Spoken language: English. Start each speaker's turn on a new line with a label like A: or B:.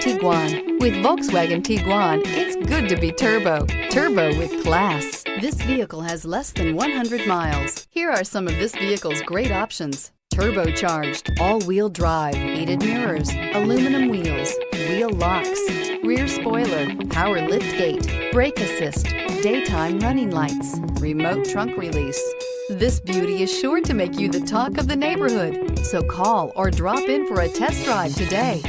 A: Tiguan. With Volkswagen Tiguan, it's good to be turbo. Turbo with class. This vehicle has less than 100 miles. Here are some of this vehicle's great options: turbocharged, all-wheel drive, heated mirrors, aluminum wheels, wheel locks, rear spoiler, power liftgate, brake assist, daytime running lights, remote trunk release. This beauty is sure to make you the talk of the neighborhood. So call or drop in for a test drive today.